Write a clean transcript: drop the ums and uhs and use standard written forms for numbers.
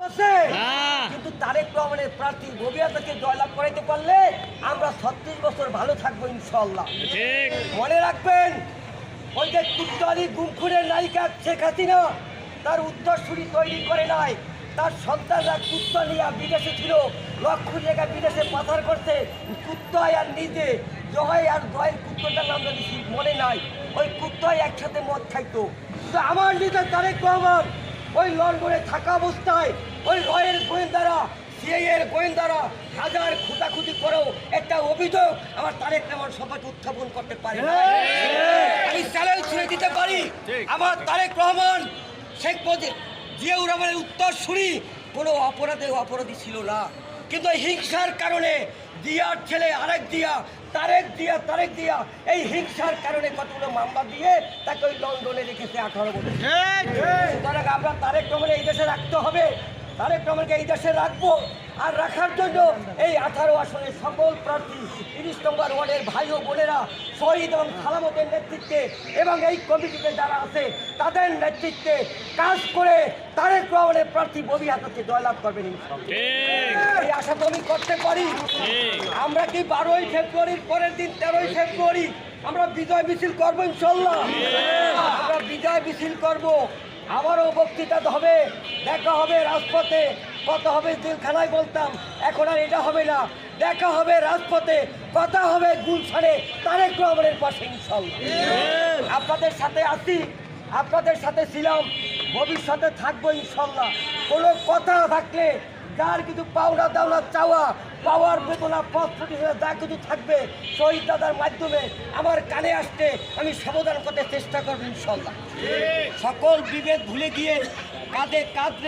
আছে, কিন্তু তারেক রহমানের প্রার্থী ববিয়াতাকে জয়লাভ করাইতে পারলে আমরা 36 বছর ভালো থাকবো ইনশাআল্লাহ। মনে রাখবেন, ওই যে কুত্তারি গুমখুরের নায়িকা শেখ হাসিনা তার উত্তরসূরি তৈরি করে নাই, তার সন্তানরা কুত্তা নিয়ে বিদেশে ছিল, লক্ষ টাকা বিদেশে পাচার করছে। কুত্তায় আর নিজে জয় আর জয়ের কুত্তাটার নাম যদি মনে নাই, ওই কুত্তায় একসাথে মদ খাইতো। কিন্তু আমার নিজের তারেক রহমান ওই লন্ডনে থাকা অবস্থায় ওই রয়ের গোয়েন্দারা, সিআইএর গোয়েন্দারা হাজার খোঁজাখুঁজি করেও একটা অভিযোগ আমার তারেক রহমান সবাইকে উত্থাপন করতে পারে না। আমি চ্যালেঞ্জ ছুড়ে দিতে পারি, আমার তারেক রহমান শেখ জিয়াউর রহমানের উত্তরসূরি কোনো অপরাধী ছিল না, কিন্তু হিংসার কারণে দিয়ার ছেলে আরেক দিয়া, তারেক দিয়া এই হিংসার কারণে কতগুলো মামলা দিয়ে তাকে ওই লন্ডনে রেখেছে 18 বছর। সুতরাং আমরা তারেক রহমানকে এই দেশে রাখতে হবে, তারেক রহমানকে এই দেশে রাখবো। আর রাখার জন্য এই 18 আসনের সকল প্রার্থী 30 নম্বর ওয়ার্ডের ভাই ও বোনেরা শহীদ এবং সালামতের নেতৃত্বে এবং এই কমিটিতে যারা আছে তাদের নেতৃত্বে কাজ করে তারেক রহমানের প্রার্থী ববিয়াতাকে জয়লাভ করবেন ইনশাআল্লাহ। এই আশা তো আমি করতে পারি। আমরা কি 12ই ফেব্রুয়ারির পরের দিন 13ই ফেব্রুয়ারি আমরা বিজয় মিছিল করবো ইনশাআল্লাহ। আমরা বিজয় মিছিল করব, আবারও বক্তৃতা হবে, দেখা হবে রাজপথে, কথা হবে জেলখানায় বলতাম, এখন আর এটা হবে না, দেখা হবে রাজপথে, কথা হবে গুলশানে তারেক রহমানের পাশে ইনশাআল্লাহ। আপনাদের সাথে আছি, আপনাদের সাথে ছিলাম, ভবিষ্যতে থাকবো ইনশাআল্লাহ। কোনো কথা থাকলে যার কিছু পাওনা দাওনা চাওয়া, পাওয়ার বেতনা পথ যা কিছু থাকবে শহীদ দাদার মাধ্যমে আমার কানে আসতে আমি সমাধান করতে চেষ্টা করবো ইনশাআল্লাহ। সকল বিভেদ ভুলে গিয়ে কাঁধে কাঁধ রেখে